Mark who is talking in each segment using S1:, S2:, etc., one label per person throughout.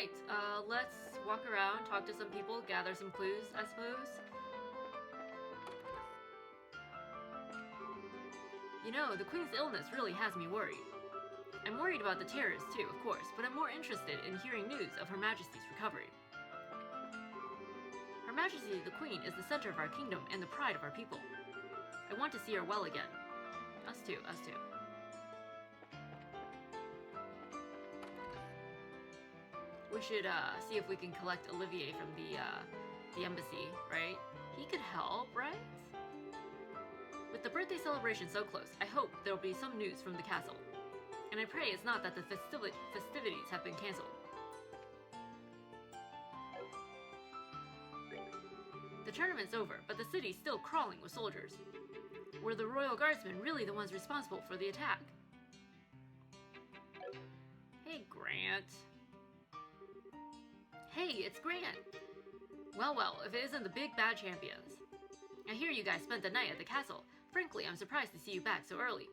S1: Alright, let's walk around, talk to some people, gather some clues, I suppose. You know, the Queen's illness really has me worried. I'm worried about the terrorists too, of course, but I'm more interested in hearing news of Her Majesty's recovery. Her Majesty the Queen is the center of our kingdom and the pride of our people. I want to see her well again. Us too, us too. We should see if we can collect Olivier from the embassy, right? He could help, right? With the birthday celebration so close, I hope there'll be some news from the castle. And I pray it's not that the festivities have been cancelled. The tournament's over, but the city's still crawling with soldiers. Were the Royal Guardsmen really the ones responsible for the attack? Hey, Grant. Hey, it's Grant! Well, if it isn't the big bad champions. I hear you guys spent the night at the castle. Frankly, I'm surprised to see you back so early.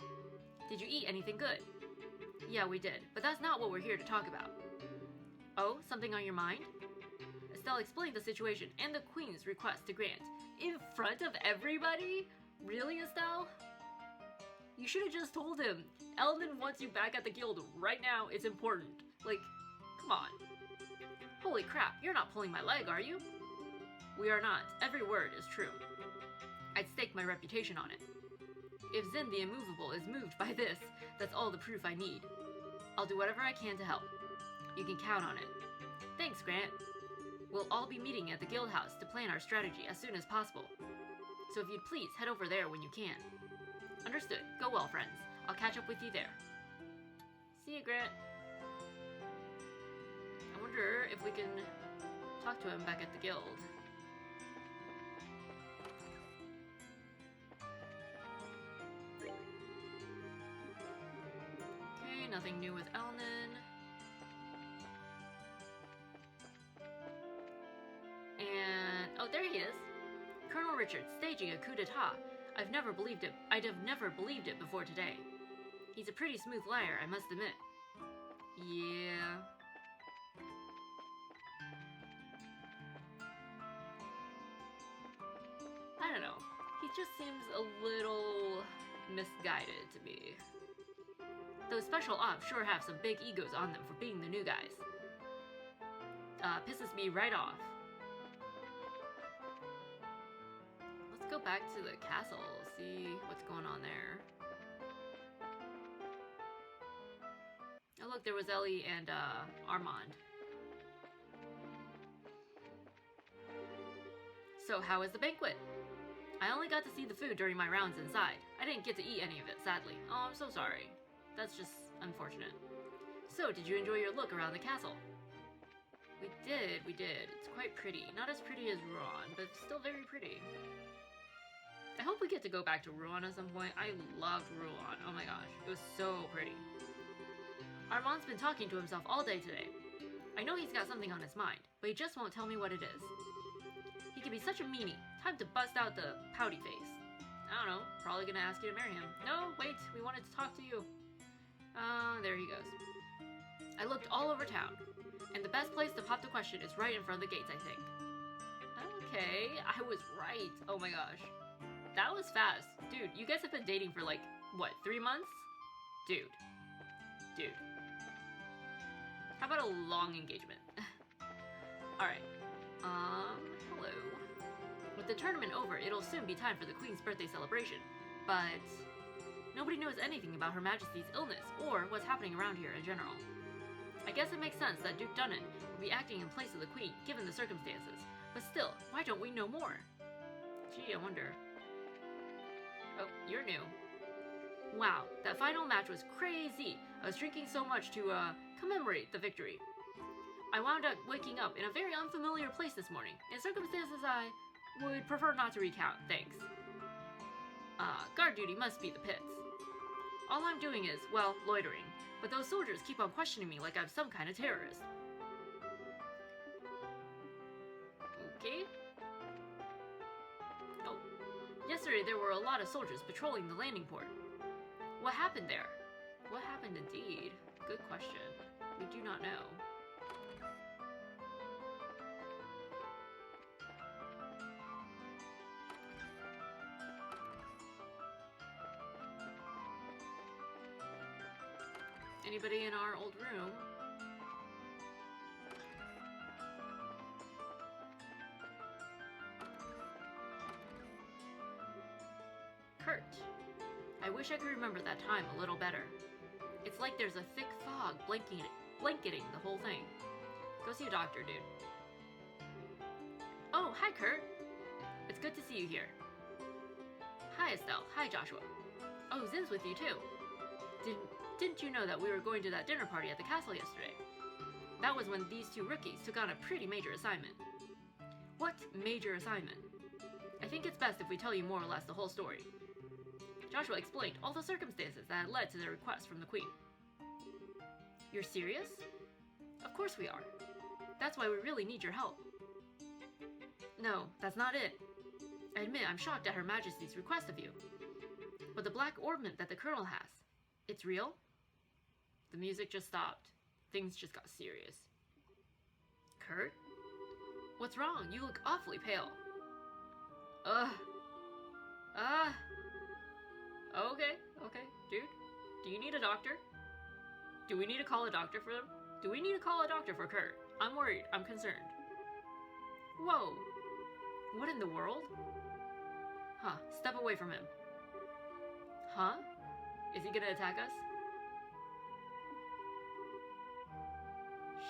S1: Did you eat anything good? Yeah, we did, but that's not what we're here to talk about. Oh, something on your mind? Estelle explained the situation and the Queen's request to Grant. In front of everybody? Really, Estelle? You should have just told him. Eldon wants you back at the guild right now. It's important. Like, come on. Holy crap, you're not pulling my leg, are you? We are not. Every word is true. I'd stake my reputation on it. If Zin the Immovable is moved by this, that's all the proof I need. I'll do whatever I can to help. You can count on it. Thanks, Grant. We'll all be meeting at the guild house to plan our strategy as soon as possible. So if you'd please head over there when you can. Understood. Go well, friends. I'll catch up with you there. See you, Grant. I wonder if we can talk to him back at the guild. Okay, nothing new with Elnan. And oh, there he is. Colonel Richard staging a coup d'etat. I'd have never believed it before today. He's a pretty smooth liar, I must admit. Yeah. I don't know. He just seems a little misguided to me. Those special ops sure have some big egos on them for being the new guys. Pisses me right off. Let's go back to the castle, see what's going on there. Oh look, there was Ellie and Armand. So how was the banquet? I only got to see the food during my rounds inside. I didn't get to eat any of it, sadly. Oh, I'm so sorry. That's just unfortunate. So, did you enjoy your look around the castle? We did. It's quite pretty. Not as pretty as Rouen, but still very pretty. I hope we get to go back to Rouen at some point. I loved Rouen. Oh my gosh. It was so pretty. Armand's been talking to himself all day today. I know he's got something on his mind, but he just won't tell me what it is. He can be such a meanie. Time to bust out the pouty face. I don't know. Probably gonna ask you to marry him. No, wait. We wanted to talk to you. There he goes. I looked all over town, and the best place to pop the question is right in front of the gates, I think. Okay, I was right. Oh my gosh. That was fast. Dude, you guys have been dating for like, what, 3 months? Dude. How about a long engagement? Alright. Hello. With the tournament over, it'll soon be time for the Queen's birthday celebration, but nobody knows anything about Her Majesty's illness or what's happening around here in general. I guess it makes sense that Duke Dunnan would be acting in place of the Queen, given the circumstances, but still, why don't we know more? Gee, I wonder. Oh, you're new. Wow, that final match was crazy. I was drinking so much to, commemorate the victory. I wound up waking up in a very unfamiliar place this morning, in circumstances I would prefer not to recount, thanks. Guard duty must be the pits. All I'm doing is, well, loitering, but those soldiers keep on questioning me like I'm some kind of terrorist. Okay. Oh. Yesterday there were a lot of soldiers patrolling the landing port. What happened there? What happened indeed? Good question. We do not know. Anybody in our old room? Kurt. I wish I could remember that time a little better. It's like there's a thick fog blanketing the whole thing. Go see a doctor, dude. Oh, hi, Kurt. It's good to see you here. Hi, Estelle. Hi, Joshua. Oh, Zin's with you, too. Didn't you know that we were going to that dinner party at the castle yesterday? That was when these two rookies took on a pretty major assignment. What major assignment? I think it's best if we tell you more or less the whole story. Joshua explained all the circumstances that had led to the request from the Queen. You're serious? Of course we are. That's why we really need your help. No, that's not it. I admit I'm shocked at Her Majesty's request of you. But the black orbment that the Colonel has, it's real? The music just stopped. Things just got serious. Kurt? What's wrong? You look awfully pale. Okay, dude. Do you need a doctor? Do we need to call a doctor for them? Do we need to call a doctor for Kurt? I'm worried. I'm concerned. Whoa. What in the world? Huh, step away from him. Huh? Is he gonna attack us?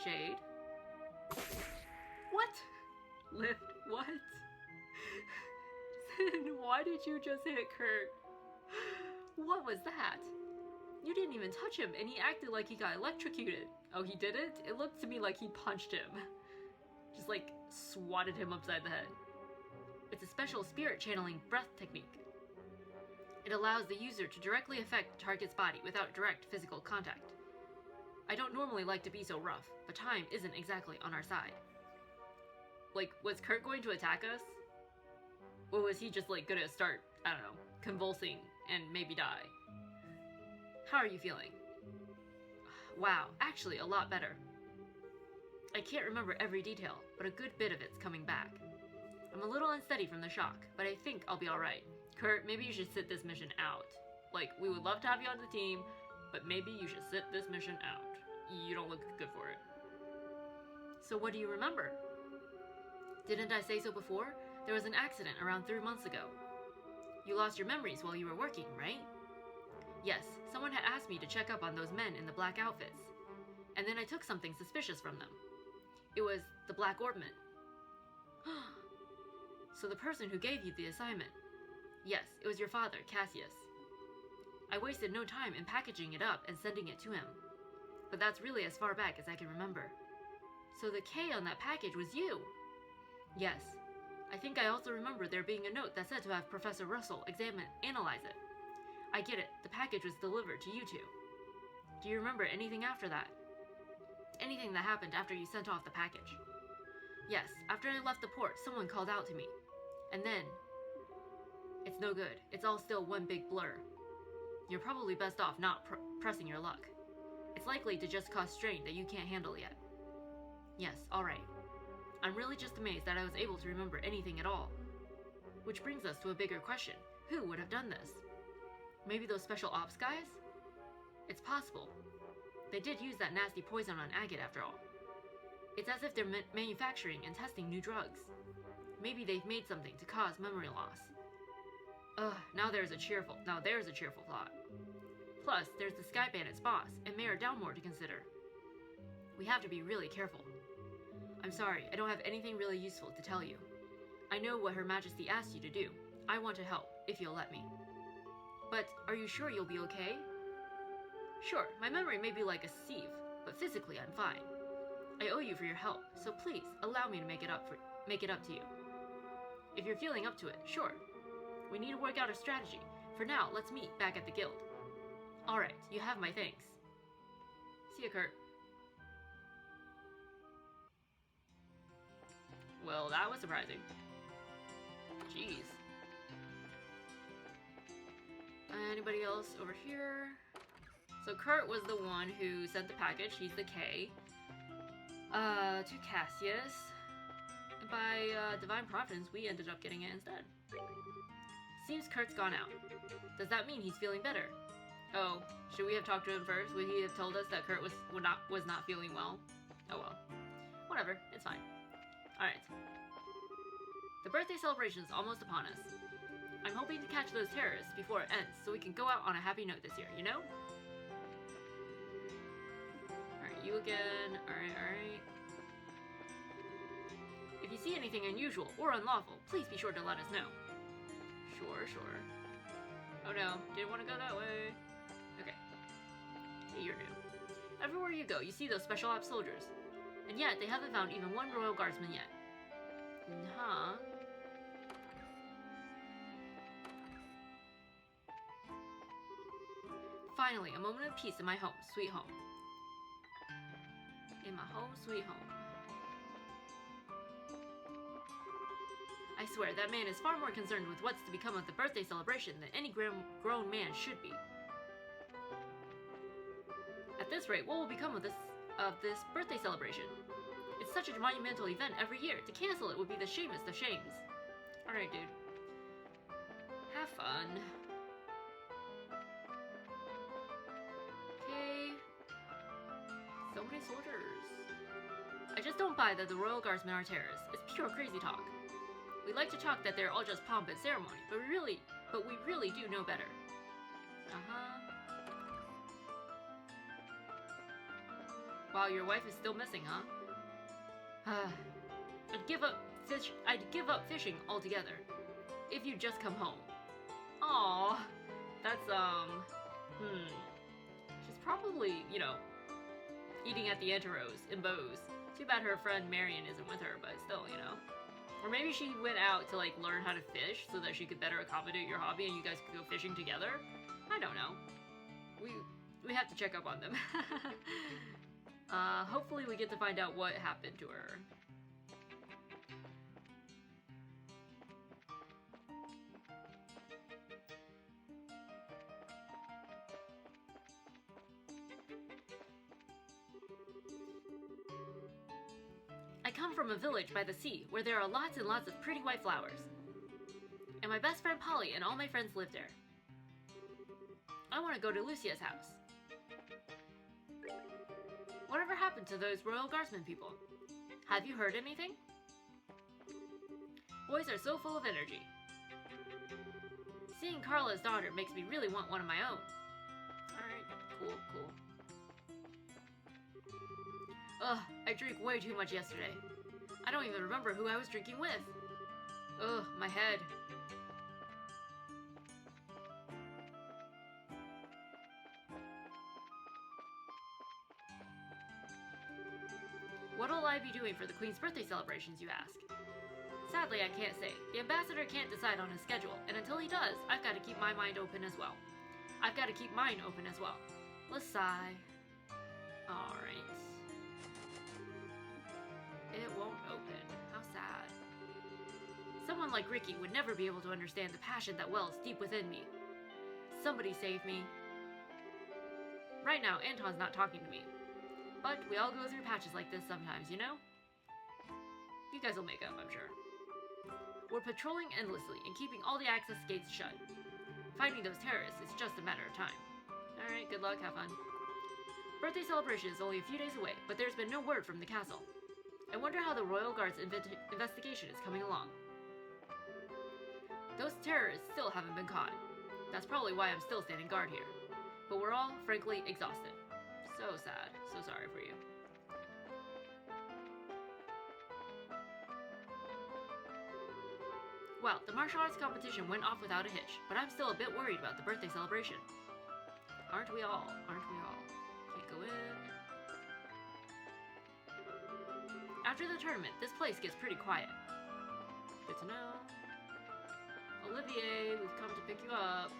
S1: Shade? What? Lift, what? Sin, why did you just hit Kurt? What was that? You didn't even touch him, and he acted like he got electrocuted. Oh, he didn't? It looked to me like he punched him. Just like swatted him upside the head. It's a special spirit channeling breath technique. It allows the user to directly affect the target's body without direct physical contact. I don't normally like to be so rough, but time isn't exactly on our side. Like, was Kurt going to attack us? Or was he just like gonna start, I don't know, convulsing and maybe die? How are you feeling? Wow, actually a lot better. I can't remember every detail, but a good bit of it's coming back. I'm a little unsteady from the shock, but I think I'll be alright. Kurt, maybe you should sit this mission out. Like, we would love to have you on the team, but maybe you should sit this mission out. You don't look good for it. So what do you remember? Didn't I say so before? There was an accident around 3 months ago. You lost your memories while you were working, right? Yes, someone had asked me to check up on those men in the black outfits. And then I took something suspicious from them. It was the black orbment. So the person who gave you the assignment. Yes, it was your father, Cassius. I wasted no time in packaging it up and sending it to him. But that's really as far back as I can remember. So the K on that package was you. Yes. I think I also remember there being a note that said to have Professor Russell analyze it. I get it. The package was delivered to you two. Do you remember anything after that? Anything that happened after you sent off the package? Yes, after I left the port, someone called out to me. And then... It's no good. It's all still one big blur. You're probably best off not pressing your luck. It's likely to just cause strain that you can't handle yet. Yes, alright. I'm really just amazed that I was able to remember anything at all. Which brings us to a bigger question. Who would have done this? Maybe those special ops guys? It's possible. They did use that nasty poison on Agate after all. It's as if they're manufacturing and testing new drugs. Maybe they've made something to cause memory loss. Now there's a cheerful thought. Plus, there's the Sky Bandit's boss and Mayor Dalmore to consider. We have to be really careful. I'm sorry, I don't have anything really useful to tell you. I know what Her Majesty asked you to do. I want to help, if you'll let me. But are you sure you'll be okay? Sure, my memory may be like a sieve, but physically I'm fine. I owe you for your help, so please allow me to make it up to you. If you're feeling up to it, sure. We need to work out a strategy. For now, let's meet back at the guild. Alright, you have my thanks. See ya, Kurt. Well, that was surprising. Jeez. Anybody else over here? So Kurt was the one who sent the package. He's the K. To Cassius. And by divine providence, we ended up getting it instead. Seems Kurt's gone out. Does that mean he's feeling better? Oh, should we have talked to him first? Would he have told us that Kurt was not feeling well? Oh well. Whatever, it's fine. Alright. The birthday celebration is almost upon us. I'm hoping to catch those terrorists before it ends, so we can go out on a happy note this year, you know? Alright, you again. Alright. If you see anything unusual or unlawful, please be sure to let us know. Sure. Oh no, didn't want to go that way. Okay. Hey, you're new. Everywhere you go, you see those special ops soldiers. And yet, they haven't found even one Royal Guardsman yet. Huh? Finally, a moment of peace in my home, sweet home. In my home, sweet home. I swear, that man is far more concerned with what's to become of the birthday celebration than any grown man should be. At this rate, what will become of this birthday celebration? It's such a monumental event every year. To cancel it would be the shamest of shames. Alright, dude. Have fun. Okay. So many soldiers. I just don't buy that the Royal Guardsmen are terrorists. It's pure crazy talk. We like to talk that they're all just pomp and ceremony, but we really do know better. Wow, your wife is still missing, huh? I'd give up fishing altogether if you'd just come home. Aww, that's she's probably, you know, eating at the Anteros in Bose. Too bad her friend Marion isn't with her, but still, you know. Or maybe she went out to like learn how to fish so that she could better accommodate your hobby and you guys could go fishing together. I don't know. We have to check up on them. Hopefully we get to find out what happened to her. I come from a village by the sea where there are lots and lots of pretty white flowers. And my best friend Polly and all my friends live there. I want to go to Lucia's house. Whatever happened to those Royal Guardsmen people? Have you heard anything? Boys are so full of energy. Seeing Carla's daughter makes me really want one of my own. Alright, cool. Ugh, I drank way too much yesterday. I don't even remember who I was drinking with. Ugh, my head. What'll I be doing for the Queen's birthday celebrations, you ask? Sadly, I can't say. The ambassador can't decide on his schedule, and until he does, I've got to keep my mind open as well. Let's sigh. Alright. It won't open. How sad. Someone like Ricky would never be able to understand the passion that wells deep within me. Somebody save me. Right now, Anton's not talking to me. But we all go through patches like this sometimes, you know? You guys will make up, I'm sure. We're patrolling endlessly and keeping all the access gates shut. Finding those terrorists is just a matter of time. Alright, good luck, have fun. Birthday celebration is only a few days away, but there's been no word from the castle. I wonder how the Royal Guard's investigation is coming along. Those terrorists still haven't been caught. That's probably why I'm still standing guard here. But we're all, frankly, exhausted. So sad. So sorry for you. Well, the martial arts competition went off without a hitch, but I'm still a bit worried about the birthday celebration. Aren't we all? Can't go in. After the tournament, this place gets pretty quiet. Good to know. Olivier, we've come to pick you up.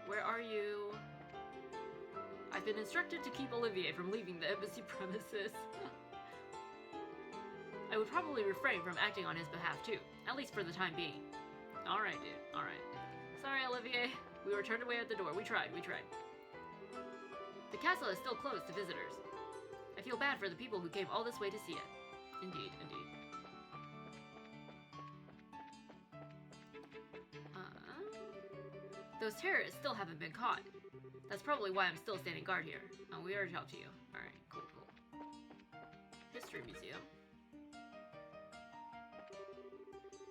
S1: Where are you? I've been instructed to keep Olivier from leaving the embassy premises. I would probably refrain from acting on his behalf too, at least for the time being. Alright, dude, alright. Sorry, Olivier. We were turned away at the door. We tried. The castle is still closed to visitors. I feel bad for the people who came all this way to see it. Indeed. Those terrorists still haven't been caught. That's probably why I'm still standing guard here. Oh, we already talked to you. Alright, cool. History Museum.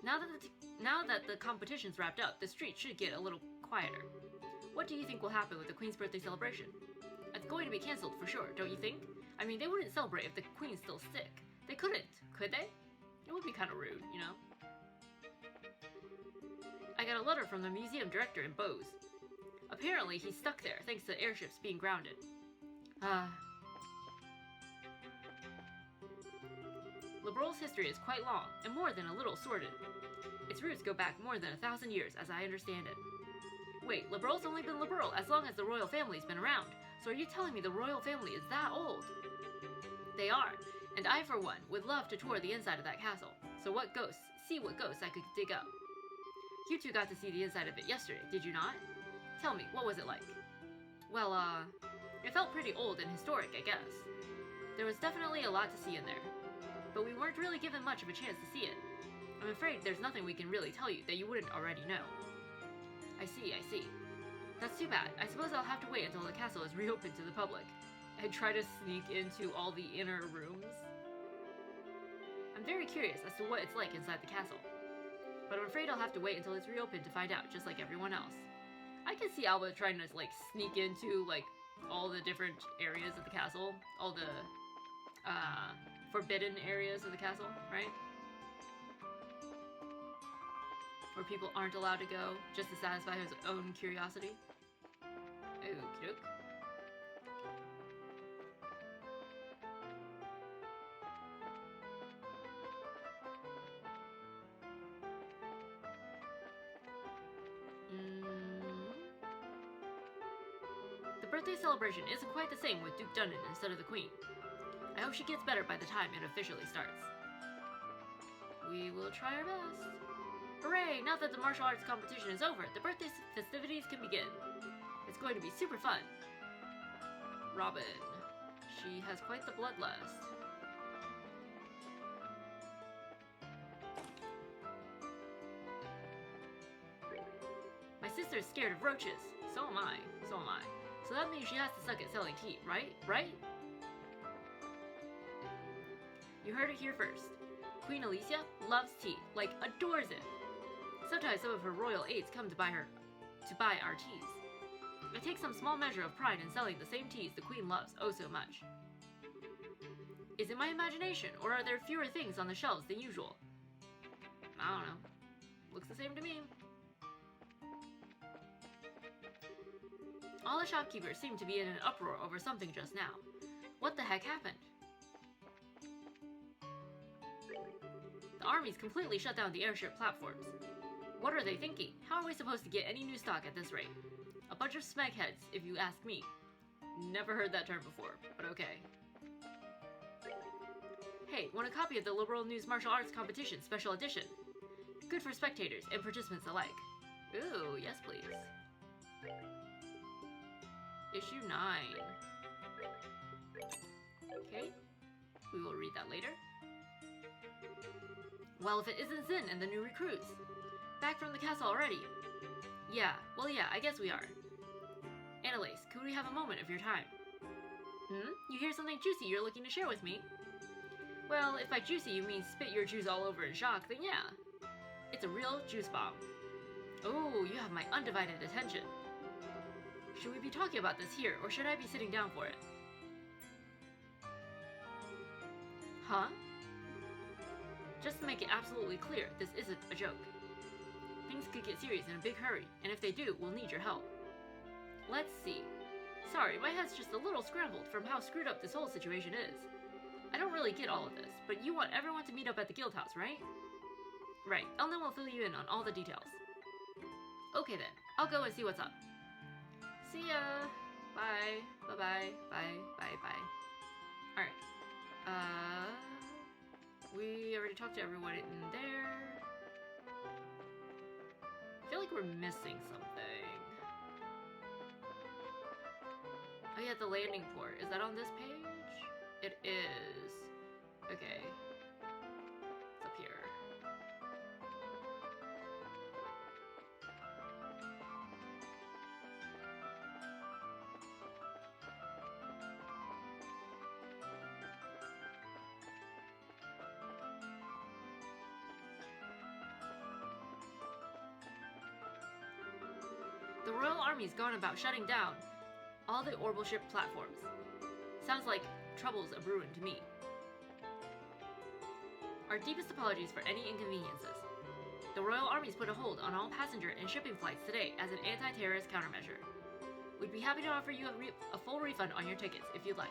S1: Now that the competition's wrapped up, the street should get a little quieter. What do you think will happen with the Queen's birthday celebration? It's going to be cancelled for sure, don't you think? I mean, they wouldn't celebrate if the Queen's still sick. They couldn't, could they? It would be kind of rude, you know? I got a letter from the museum director in Bose. Apparently, he's stuck there thanks to airships being grounded. Liberal's history is quite long, and more than a little sordid. Its roots go back more than 1,000 years, as I understand it. Wait, Liberal's only been liberal as long as the royal family's been around, so are you telling me the royal family is that old? They are, and I, for one, would love to tour the inside of that castle. So see what ghosts I could dig up. You two got to see the inside of it yesterday, did you not? Tell me, what was it like? Well, it felt pretty old and historic, I guess. There was definitely a lot to see in there, but we weren't really given much of a chance to see it. I'm afraid there's nothing we can really tell you that you wouldn't already know. I see. That's too bad. I suppose I'll have to wait until the castle is reopened to the public and try to sneak into all the inner rooms. I'm very curious as to what it's like inside the castle, but I'm afraid I'll have to wait until it's reopened to find out, just like everyone else. I can see Alba trying to, like, sneak into, like, all the different areas of the castle, all the, forbidden areas of the castle, right? Where people aren't allowed to go, just to satisfy his own curiosity. Okie doke. The birthday celebration isn't quite the same with Duke Dunnan instead of the Queen. I hope she gets better by the time it officially starts. We will try our best. Hooray! Now that the martial arts competition is over, the birthday festivities can begin. It's going to be super fun. Robin. She has quite the bloodlust. My sister's scared of roaches. So am I. So that means she has to suck at selling tea, right? Right? You heard it here first. Queen Alicia loves tea, like adores it. Sometimes some of her royal aides come to buy our teas. I take some small measure of pride in selling the same teas the Queen loves oh so much. Is it my imagination, or are there fewer things on the shelves than usual? I don't know. Looks the same to me. All the shopkeepers seem to be in an uproar over something just now. What the heck happened? The army's completely shut down the airship platforms. What are they thinking? How are we supposed to get any new stock at this rate? A bunch of smegheads, if you ask me. Never heard that term before, but okay. Hey, want a copy of the Liberal News Martial Arts Competition Special Edition? Good for spectators and participants alike. Ooh, yes please. Issue 9. Okay, we will read that later. Well, if it isn't Zin and the new recruits. Back from the castle already. Yeah, I guess we are. Annalise, could we have a moment of your time? You hear something juicy you're looking to share with me? Well, if by juicy you mean spit your juice all over in shock, then yeah. It's a real juice bomb. Oh, you have my undivided attention. Should we be talking about this here, or should I be sitting down for it? Huh? Just to make it absolutely clear, this isn't a joke. Things could get serious in a big hurry, and if they do, we'll need your help. Let's see. Sorry, my head's just a little scrambled from how screwed up this whole situation is. I don't really get all of this, but you want everyone to meet up at the guild house, right? Right, Elna will fill you in on all the details. Okay then, I'll go and see what's up. See ya! Bye. Bye-bye. Bye. Alright. We already talked to everyone in there. I feel like we're missing something. Oh yeah, the landing port. Is that on this page? It is. Okay. It's up here. Royal Army's gone about shutting down all the orbital ship platforms. Sounds like trouble's a brewing to me. Our deepest apologies for any inconveniences. The Royal Army's put a hold on all passenger and shipping flights today as an anti-terrorist countermeasure. We'd be happy to offer you a full refund on your tickets if you'd like.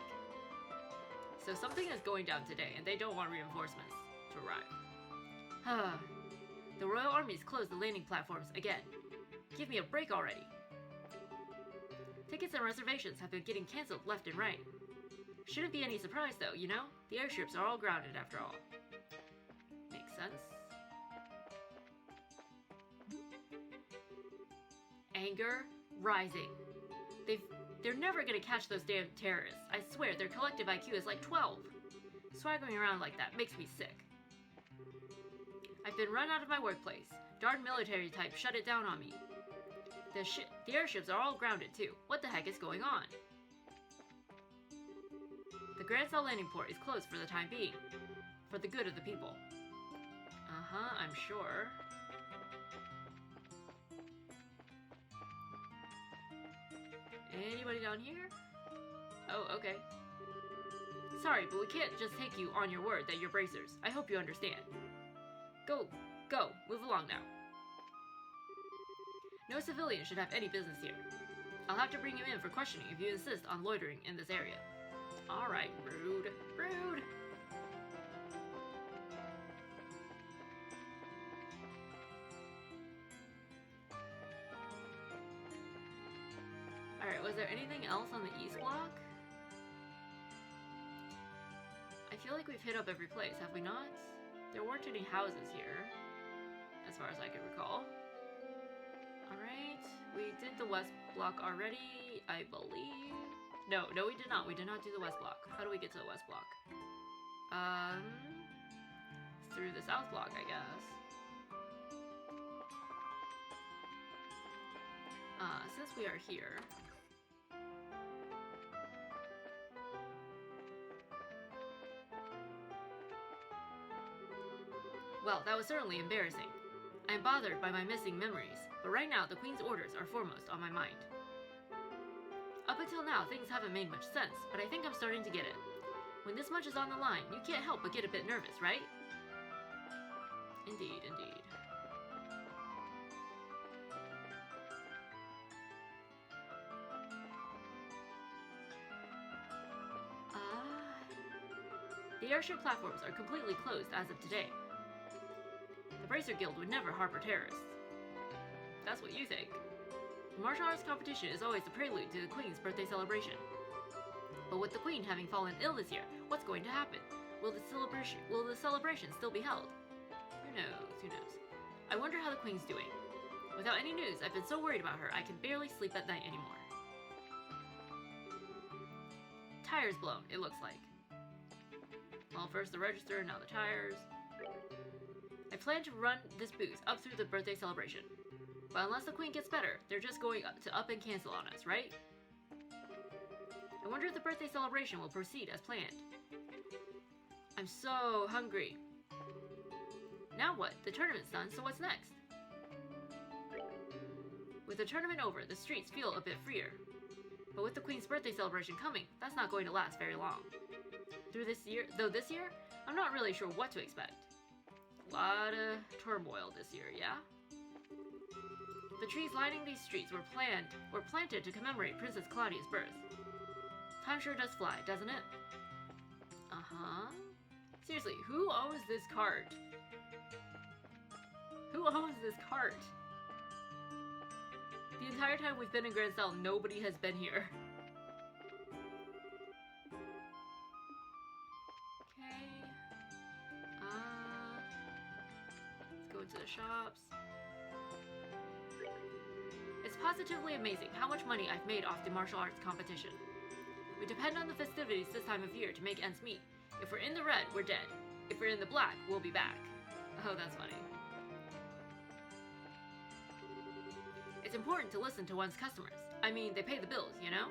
S1: So something is going down today, and they don't want reinforcements to arrive. The Royal Army's closed the landing platforms again. Give me a break already. Tickets and reservations have been getting cancelled left and right. Shouldn't be any surprise though, you know? The airships are all grounded after all. Makes sense. Anger rising. They're never gonna catch those damn terrorists. I swear, their collective IQ is like 12. Swaggering around like that makes me sick. I've been run out of my workplace. Darn military type shut it down on me. The airships are all grounded too. What the heck is going on? The Grancel landing port is closed for the time being. For the good of the people. I'm sure. Anybody down here? Oh, okay. Sorry, but we can't just take you on your word that you're bracers. I hope you understand. Go, move along now. No civilian should have any business here. I'll have to bring you in for questioning if you insist on loitering in this area. Alright, rude. Alright, was there anything else on the east block? I feel like we've hit up every place, have we not? There weren't any houses here, as far as I can recall. Alright, we did the west block already, I believe. No, we did not. We did not do the west block. How do we get to the west block? Through the south block, I guess. Since we are here... Well, that was certainly embarrassing. I am bothered by my missing memories, but right now the Queen's orders are foremost on my mind. Up until now, things haven't made much sense, but I think I'm starting to get it. When this much is on the line, you can't help but get a bit nervous, right? Indeed. The airship platforms are completely closed as of today. The Bracer Guild would never harbor terrorists. That's what you think. The martial arts competition is always the prelude to the Queen's birthday celebration. But with the Queen having fallen ill this year, what's going to happen? Will the celebration still be held? Who knows? I wonder how the Queen's doing. Without any news, I've been so worried about her I can barely sleep at night anymore. Tires blown, it looks like. Well, first the register, now the tires. I plan to run this booth up through the birthday celebration. But unless the Queen gets better, they're just going to up and cancel on us, right? I wonder if the birthday celebration will proceed as planned. I'm so hungry. Now what? The tournament's done, so what's next? With the tournament over, the streets feel a bit freer. But with the Queen's birthday celebration coming, that's not going to last very long. This year, I'm not really sure what to expect. A lot of turmoil this year, yeah? The trees lining these streets were planted to commemorate Princess Claudia's birth. Time sure does fly, doesn't it? Seriously, who owns this cart? Who owns this cart? The entire time we've been in Grancel, nobody has been here. Okay. Let's go into the shops. It's positively amazing how much money I've made off the martial arts competition. We depend on the festivities this time of year to make ends meet. If we're in the red, we're dead. If we're in the black, we'll be back. Oh, that's funny. It's important to listen to one's customers. I mean, they pay the bills, you know?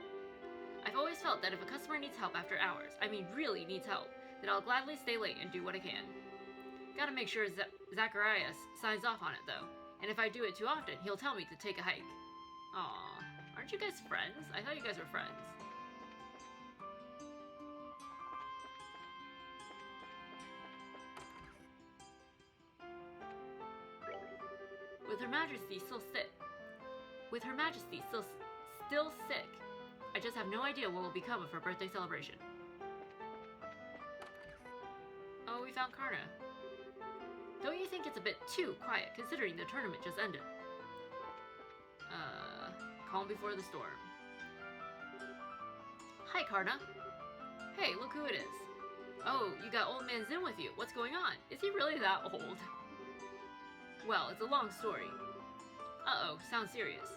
S1: I've always felt that if a customer needs help after hours, I mean really needs help, then I'll gladly stay late and do what I can. Gotta make sure Zacharias signs off on it though, and if I do it too often, he'll tell me to take a hike. Aw, aren't you guys friends? I thought you guys were friends. With Her Majesty still sick. With Her Majesty still sick, I just have no idea what will become of her birthday celebration. Oh, we found Karna. Don't you think it's a bit too quiet considering the tournament just ended? Calm before the storm. Hi, Karna. Hey, look who it is. Oh, you got Old Man Zin with you. What's going on? Is he really that old? Well, it's a long story. Uh-oh, sounds serious.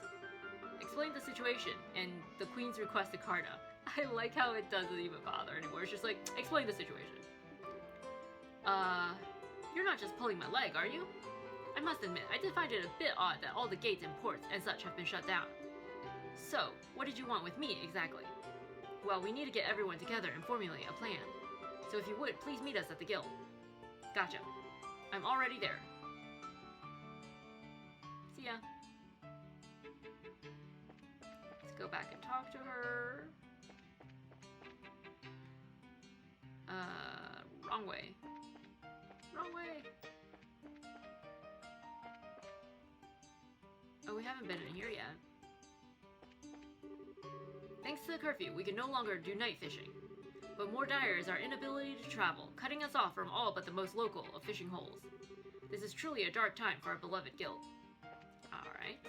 S1: Explain the situation and the Queen's request to Karna. I like how it doesn't even bother anymore. It's just like, explain the situation. You're not just pulling my leg, are you? I must admit, I did find it a bit odd that all the gates and ports and such have been shut down. So, what did you want with me, exactly? Well, we need to get everyone together and formulate a plan. So if you would, please meet us at the guild. Gotcha. I'm already there. See ya. Let's go back and talk to her. Wrong way. Wrong way. Oh, we haven't been in here yet. Thanks to the curfew, we can no longer do night fishing. But more dire is our inability to travel, cutting us off from all but the most local of fishing holes. This is truly a dark time for our beloved guild. Alright.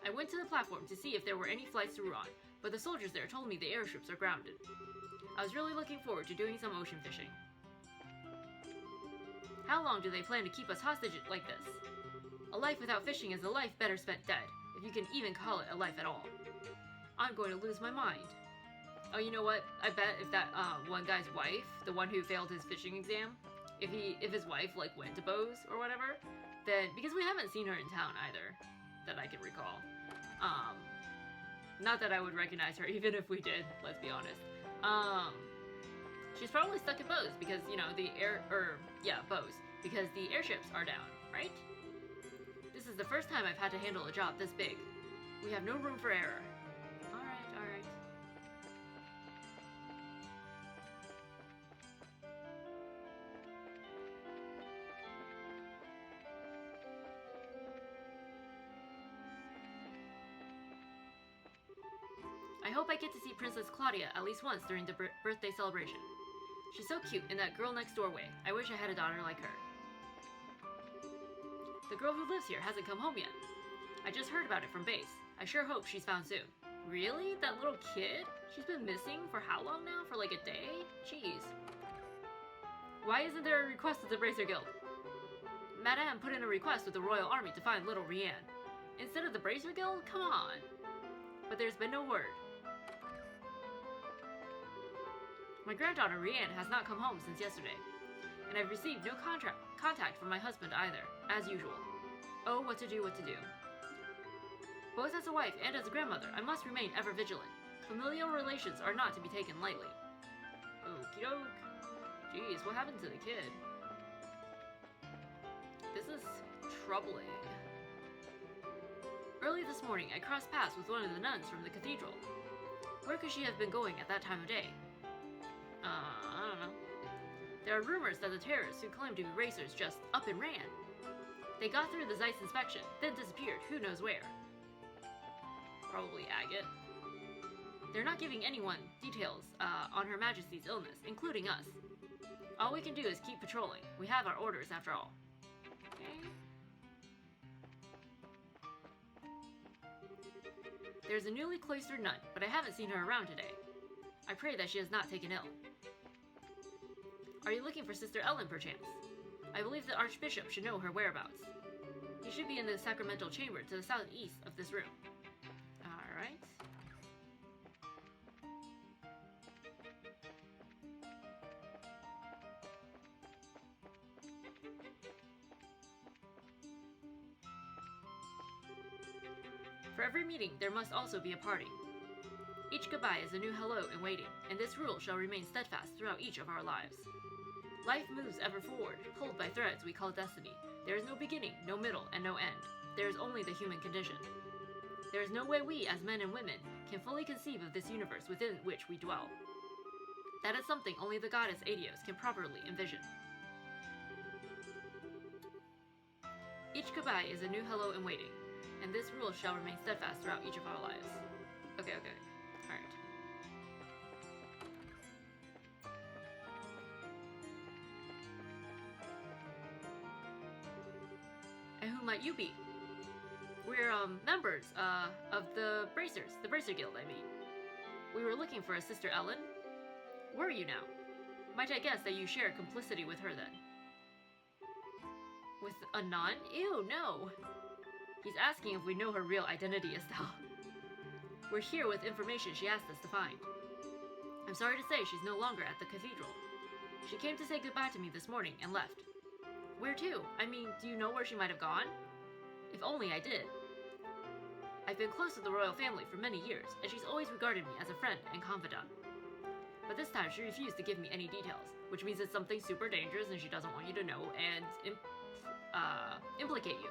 S1: I went to the platform to see if there were any flights to Ruan, but the soldiers there told me the airships are grounded. I was really looking forward to doing some ocean fishing. How long do they plan to keep us hostage like this? A life without fishing is a life better spent dead, if you can even call it a life at all. I'm going to lose my mind. Oh, you know what? I bet if that one guy's wife, the one who failed his fishing exam, if his wife like went to Bose or whatever, then because we haven't seen her in town either, that I can recall. Not that I would recognize her even if we did. Let's be honest. She's probably stuck at Bose because Bose because the airships are down, right? This is the first time I've had to handle a job this big. We have no room for error. Alright. I hope I get to see Princess Claudia at least once during the birthday celebration. She's so cute in that girl next door way. I wish I had a daughter like her. The girl who lives here hasn't come home yet. I just heard about it from base. I sure hope she's found soon. Really? That little kid? She's been missing for how long now? For like a day? Jeez. Why isn't there a request at the Bracer Guild? Madame put in a request with the Royal Army to find little Rianne. Instead of the Bracer Guild? Come on. But there's been no word. My granddaughter Rianne has not come home since yesterday, and I've received no contact from my husband either, as usual. Oh, what to do. Both as a wife and as a grandmother, I must remain ever vigilant. Familial relations are not to be taken lightly. Okie doke. Jeez, what happened to the kid? This is troubling. Early this morning, I crossed paths with one of the nuns from the cathedral. Where could she have been going at that time of day? I don't know. There are rumors that the terrorists who claim to be racers just up and ran. They got through the Zeiss inspection, then disappeared who knows where. Probably Agate. They're not giving anyone details on Her Majesty's illness, including us. All we can do is keep patrolling. We have our orders after all. Okay. There's a newly cloistered nun, but I haven't seen her around today. I pray that she has not taken ill. Are you looking for Sister Ellen, perchance? I believe the Archbishop should know her whereabouts. He should be in the sacramental chamber to the southeast of this room. Alright. For every meeting, there must also be a parting. Each goodbye is a new hello in waiting, and this rule shall remain steadfast throughout each of our lives. Life moves ever forward, pulled by threads we call destiny. There is no beginning, no middle, and no end. there is only the human condition. There is no way we, as men and women, can fully conceive of this universe within which we dwell. That is something only the goddess Adios can properly envision. Each goodbye is a new hello in waiting, and this rule shall remain steadfast throughout each of our lives. Okay. Alright. And who might you be? We're, members, of the Bracers, the Bracer Guild, I mean. We were looking for a Sister Ellen. Where are you now? Might I guess that you share complicity with her then? With a nun? Ew, no! He's asking if we know her real identity, Estelle. We're here with information she asked us to find. I'm sorry to say she's no longer at the cathedral. She came to say goodbye to me this morning and left. Where to? I mean, do you know where she might have gone? If only I did. I've been close to the royal family for many years, and she's always regarded me as a friend and confidant. But this time she refused to give me any details, which means it's something super dangerous and she doesn't want you to know and implicate you.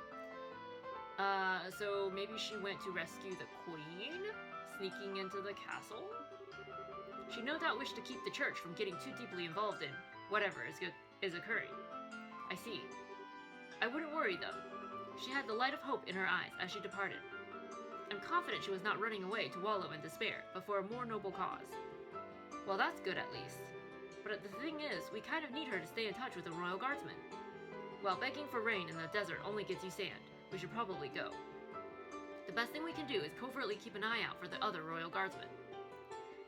S1: So maybe she went to rescue the queen, sneaking into the castle? She no doubt wished to keep the church from getting too deeply involved in whatever is occurring. I see. I wouldn't worry though. She had the light of hope in her eyes as she departed. I'm confident she was not running away to wallow in despair, but for a more noble cause. Well, that's good at least. But the thing is, we kind of need her to stay in touch with the royal guardsmen. While begging for rain in the desert only gets you sand, we should probably go. The best thing we can do is covertly keep an eye out for the other royal guardsmen.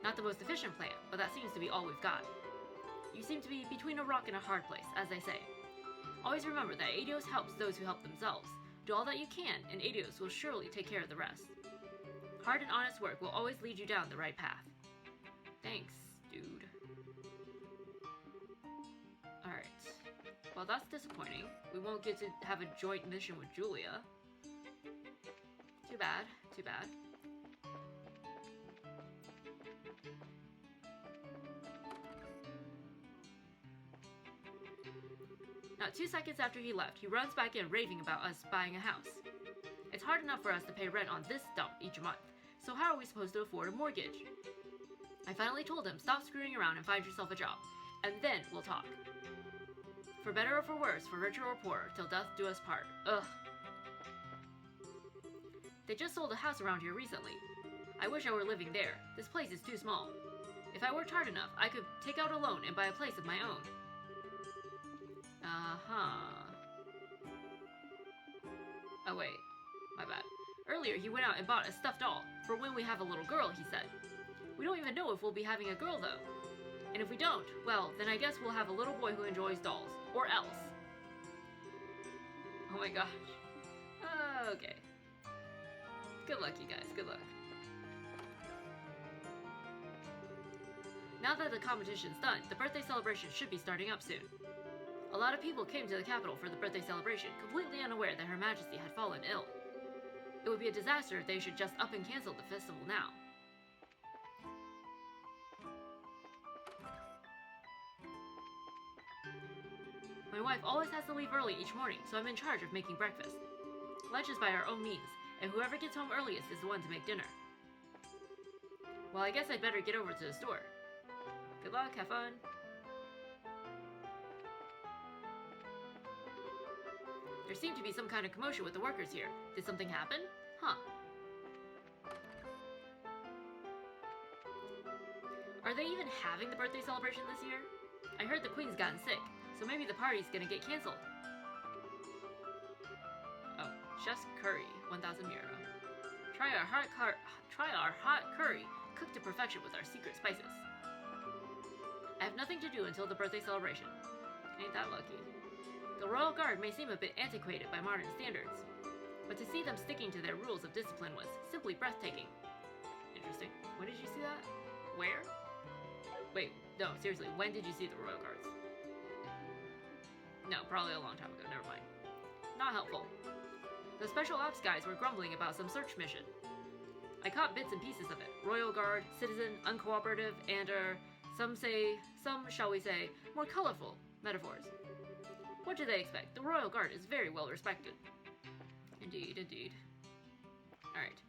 S1: Not the most efficient plan, but that seems to be all we've got. You seem to be between a rock and a hard place, as they say. Always remember that Adios helps those who help themselves. Do all that you can, and Adios will surely take care of the rest. Hard and honest work will always lead you down the right path. Thanks, dude. Alright. Well, that's disappointing. We won't get to have a joint mission with Julia. Too bad. Too bad. Not 2 seconds after he left, he runs back in raving about us buying a house. It's hard enough for us to pay rent on this dump each month, so how are we supposed to afford a mortgage? I finally told him, stop screwing around and find yourself a job, and then we'll talk. For better or for worse, for richer or poorer, till death do us part. Ugh. They just sold a house around here recently. I wish I were living there. This place is too small. If I worked hard enough, I could take out a loan and buy a place of my own. Oh wait, my bad. Earlier he went out and bought a stuffed doll for when we have a little girl, he said. We don't even know if we'll be having a girl though. And if we don't, well, then I guess we'll have a little boy who enjoys dolls. Or else. Oh my gosh. Okay. Good luck, you guys. Good luck. Now that the competition's done, the birthday celebration should be starting up soon. A lot of people came to the capital for the birthday celebration, completely unaware that Her Majesty had fallen ill. It would be a disaster if they should just up and cancel the festival now. My wife always has to leave early each morning, so I'm in charge of making breakfast. Lunch is by our own means, and whoever gets home earliest is the one to make dinner. Well, I guess I'd better get over to the store. Good luck, have fun. There seemed to be some kind of commotion with the workers here. Did something happen? Huh. Are they even having the birthday celebration this year? I heard the Queen's gotten sick, so maybe the party's gonna get cancelled. Oh, chef's curry, 1,000 euro. Try our hot curry, cooked to perfection with our secret spices. I have nothing to do until the birthday celebration. Ain't that lucky. The Royal Guard may seem a bit antiquated by modern standards, but to see them sticking to their rules of discipline was simply breathtaking. Interesting. When did you see that? Where? Wait, no, seriously, when did you see the Royal Guards? No, probably a long time ago, never mind. Not helpful. The Special Ops guys were grumbling about some search mission. I caught bits and pieces of it. Royal Guard, citizen, uncooperative, and some, shall we say, more colorful metaphors. What do they expect? The Royal Guard is very well respected. Indeed, indeed. Alright.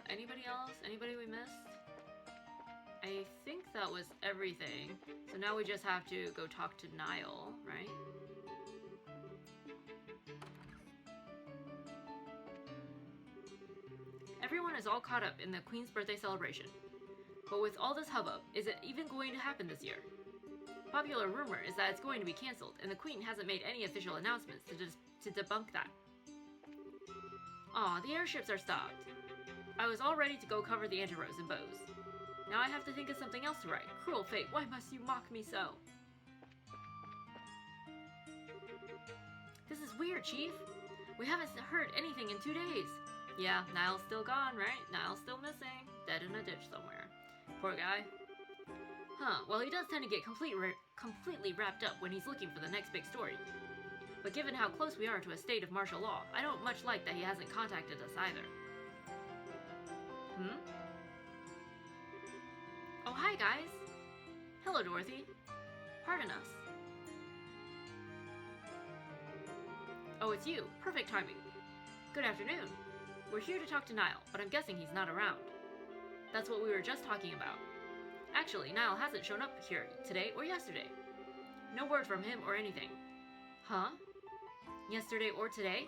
S1: Anybody else? Anybody we missed? I think that was everything. So now we just have to go talk to Niall, right? Everyone is all caught up in the Queen's birthday celebration. But with all this hubbub, is it even going to happen this year? Popular rumor is that it's going to be cancelled, and the Queen hasn't made any official announcements to debunk that. Aw, the airships are stopped. I was all ready to go cover the anti-rose and bows. Now I have to think of something else to write. Cruel fate, why must you mock me so? This is weird, Chief. We haven't heard anything in 2 days. Yeah, Niall's still gone, right? Niall's still missing. Dead in a ditch somewhere. Poor guy. Huh, well he does tend to get completely wrapped up when he's looking for the next big story. But given how close we are to a state of martial law, I don't much like that he hasn't contacted us either. Hmm? Oh, hi guys! Hello, Dorothy. Pardon us. Oh, it's you. Perfect timing. Good afternoon. We're here to talk to Niall, but I'm guessing he's not around. That's what we were just talking about. Actually, Niall hasn't shown up here today or yesterday. No word from him or anything. Huh? Yesterday or today?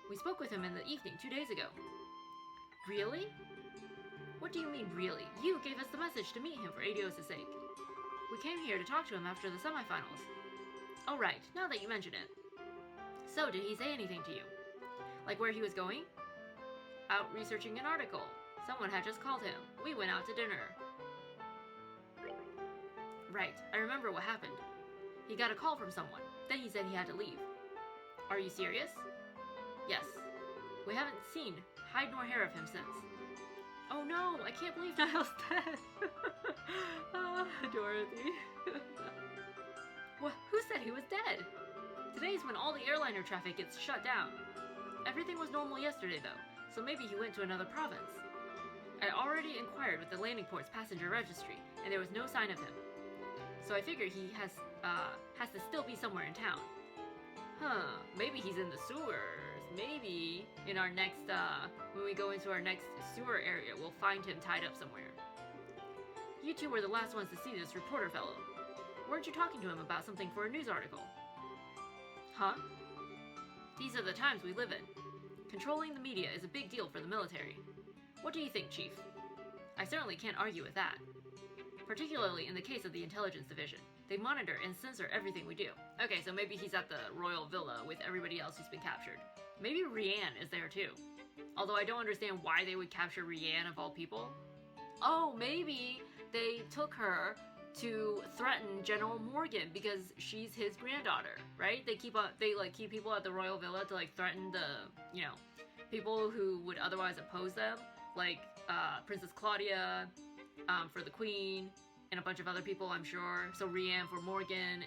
S1: We spoke with him in the evening 2 days ago. Really? What do you mean, really? You gave us the message to meet him for Adios' sake. We came here to talk to him after the semifinals. Oh right, now that you mention it. So, did he say anything to you? Like where he was going? Out researching an article. Someone had just called him. We went out to dinner. Right, I remember what happened. He got a call from someone. Then he said he had to leave. Are you serious? Yes. We haven't seen hide nor hair of him since. Oh no, I can't believe Niall's dead. Dorothy. What? Who said he was dead? Today's when all the airliner traffic gets shut down. Everything was normal yesterday though, so maybe he went to another province. I already inquired with the landing port's passenger registry, and there was no sign of him. So I figured he has to still be somewhere in town. Huh, maybe he's in the sewers. Maybe in our next, when we go into our next sewer area, we'll find him tied up somewhere. You two were the last ones to see this reporter fellow. Weren't you talking to him about something for a news article? Huh? These are the times we live in. Controlling the media is a big deal for the military. What do you think, Chief? I certainly can't argue with that. Particularly in the case of the Intelligence Division. They monitor and censor everything we do. Okay, so maybe he's at the Royal Villa with everybody else who's been captured. Maybe Rianne is there too. Although I don't understand why they would capture Rianne of all people. Oh, maybe they took her to threaten General Morgan because she's his granddaughter, right? They keep people at the Royal Villa to like threaten the, people who would otherwise oppose them, like Princess Claudia for the Queen, and a bunch of other people, I'm sure. So Rianne for Morgan,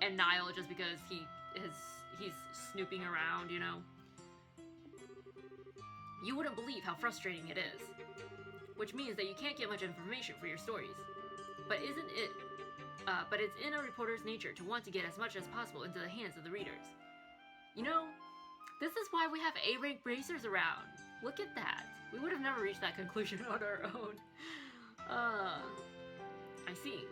S1: and Niall just because he's snooping around, You wouldn't believe how frustrating it is. Which means that you can't get much information for your stories. But it's in a reporter's nature to want to get as much as possible into the hands of the readers. This is why we have A-rank bracers around. Look at that. We would have never reached that conclusion on our own. I see.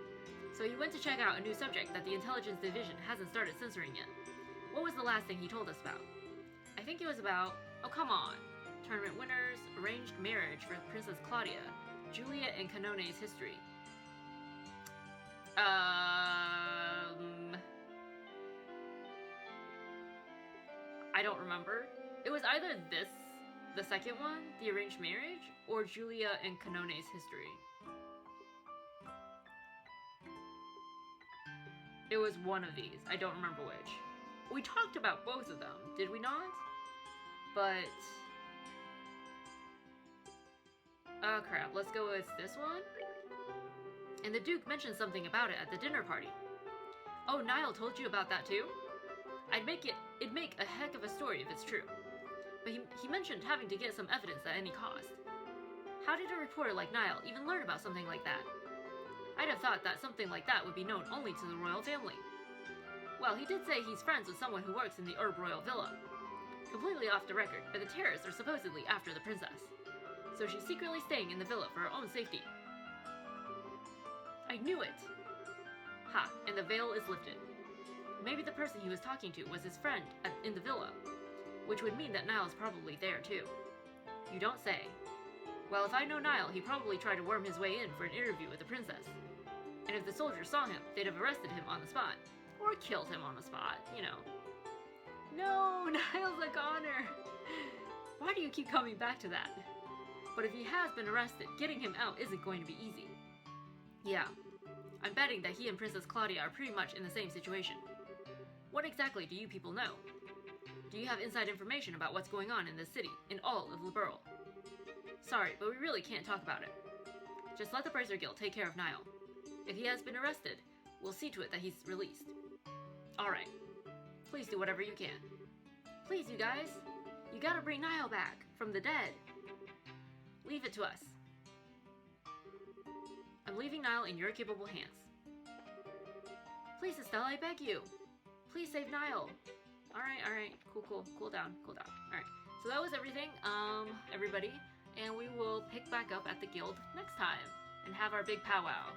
S1: So you went to check out a new subject that the Intelligence Division hasn't started censoring yet. What was the last thing he told us about? I think it was about, oh come on, tournament winners, arranged marriage for Princess Claudia, Julia and Canone's history. I don't remember. It was either this, the second one, the arranged marriage, or Julia and Canone's history. It was one of these. I don't remember which. We talked about both of them, did we not? But... oh crap, let's go with this one? And the Duke mentioned something about it at the dinner party. Oh, Niall told you about that too? It'd make a heck of a story if it's true. But he mentioned having to get some evidence at any cost. How did a reporter like Niall even learn about something like that? I'd have thought that something like that would be known only to the royal family. Well, he did say he's friends with someone who works in the Herb Royal Villa. Completely off the record, but the terrorists are supposedly after the princess. So she's secretly staying in the villa for her own safety. I knew it! Ha, and the veil is lifted. Maybe the person he was talking to was his friend in the villa, which would mean that Niall's probably there too. You don't say. Well, if I know Niall, he probably tried to worm his way in for an interview with the princess. And if the soldiers saw him, they'd have arrested him on the spot. Or killed him on the spot, you know. No, Niall's a goner! Why do you keep coming back to that? But if he has been arrested, getting him out isn't going to be easy. Yeah, I'm betting that he and Princess Claudia are pretty much in the same situation. What exactly do you people know? Do you have inside information about what's going on in this city, in all of Liberl? Sorry, but we really can't talk about it. Just let the Bracer Guild take care of Niall. If he has been arrested, we'll see to it that he's released. Alright. Please do whatever you can. Please, you guys. You gotta bring Niall back from the dead. Leave it to us. I'm leaving Niall in your capable hands. Please, Estelle, I beg you. Please save Niall. Alright. Cool down. Alright. So that was everything, everybody. And we will pick back up at the guild next time and have our big powwow.